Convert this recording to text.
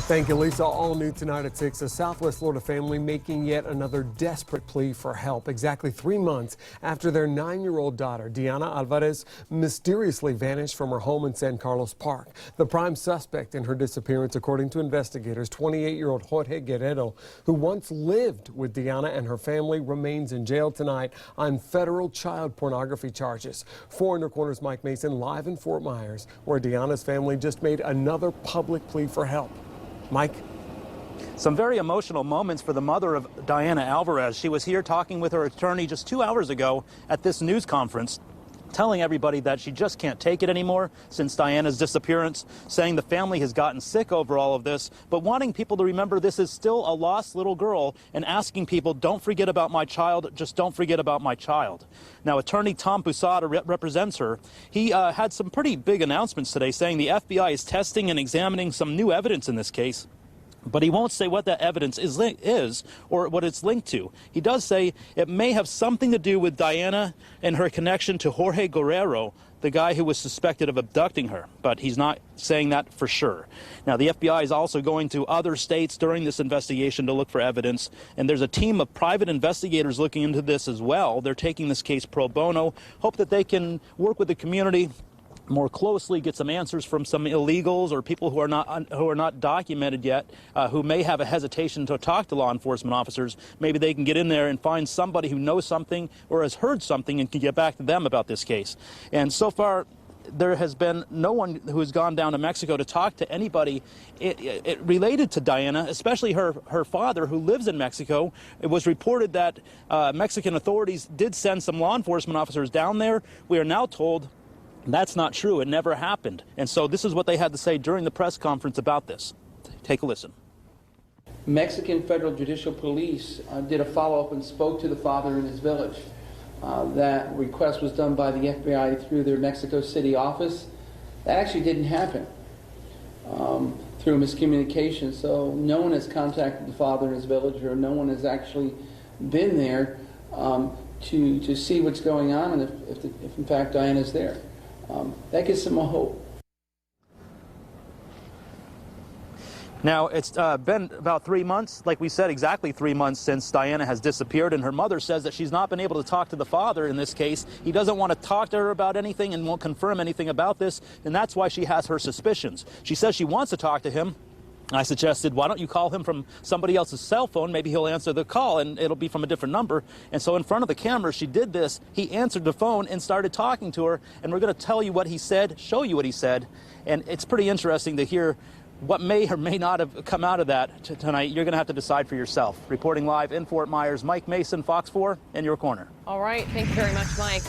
Thank you, Lisa. All new tonight at 6. A Southwest Florida family making yet another desperate plea for help. Exactly 3 months after their 9-year-old daughter, Diana Alvarez, mysteriously vanished from her home in San Carlos Park. The prime suspect in her disappearance, according to investigators, 28-year-old Jorge Guerrero, who once lived with Diana and her family, remains in jail tonight on federal child pornography charges. 4 in your Corner's Mike Mason live in Fort Myers, where Diana's family just made another public plea for help. Mike? Some very emotional moments for the mother of Diana Alvarez. She was here talking with her attorney just 2 hours ago at this news conference, telling everybody that she just can't take it anymore since Diana's disappearance, saying the family has gotten sick over all of this, but wanting people to remember this is still a lost little girl and asking people, don't forget about my child, just don't forget about my child. Now, attorney Tom Posada represents her. He had some pretty big announcements today saying the FBI is testing and examining some new evidence in this case. But he won't say what that evidence is or what it's linked to. He does say it may have something to do with Diana and her connection to Jorge Guerrero, the guy who was suspected of abducting her, but he's not saying that for sure. Now, the FBI is also going to other states during this investigation to look for evidence, and there's a team of private investigators looking into this as well. They're taking this case pro bono, hope that they can work with the community more closely, get some answers from some illegals or people who are not documented yet, who may have a hesitation to talk to law enforcement officers. Maybe they can get in there and find somebody who knows something or has heard something and can get back to them about this case. And so far, there has been no one who has gone down to Mexico to talk to anybody related to Diana, especially her father, who lives in Mexico. It was reported that Mexican authorities did send some law enforcement officers down there. We are now told that's not true. It never happened. And so this is what they had to say during the press conference about this. Take a listen. Mexican Federal Judicial Police did a follow-up and spoke to the father in his village. That request was done by the FBI through their Mexico City office. That actually didn't happen through miscommunication. So no one has contacted the father in his village, or no one has actually been there to see what's going on and if in fact Diana's there. That gives them a hope. Now, it's been about 3 months, like we said, exactly 3 months since Diana has disappeared, and her mother says that she's not been able to talk to the father in this case. He doesn't want to talk to her about anything and won't confirm anything about this, and that's why she has her suspicions. She says she wants to talk to him. I suggested, why don't you call him from somebody else's cell phone? Maybe he'll answer the call, and it'll be from a different number. And so in front of the camera, she did this. He answered the phone and started talking to her, and we're going to tell you what he said, show you what he said. And it's pretty interesting to hear what may or may not have come out of that tonight. You're going to have to decide for yourself. Reporting live in Fort Myers, Mike Mason, Fox 4, in your corner. All right. Thank you very much, Mike.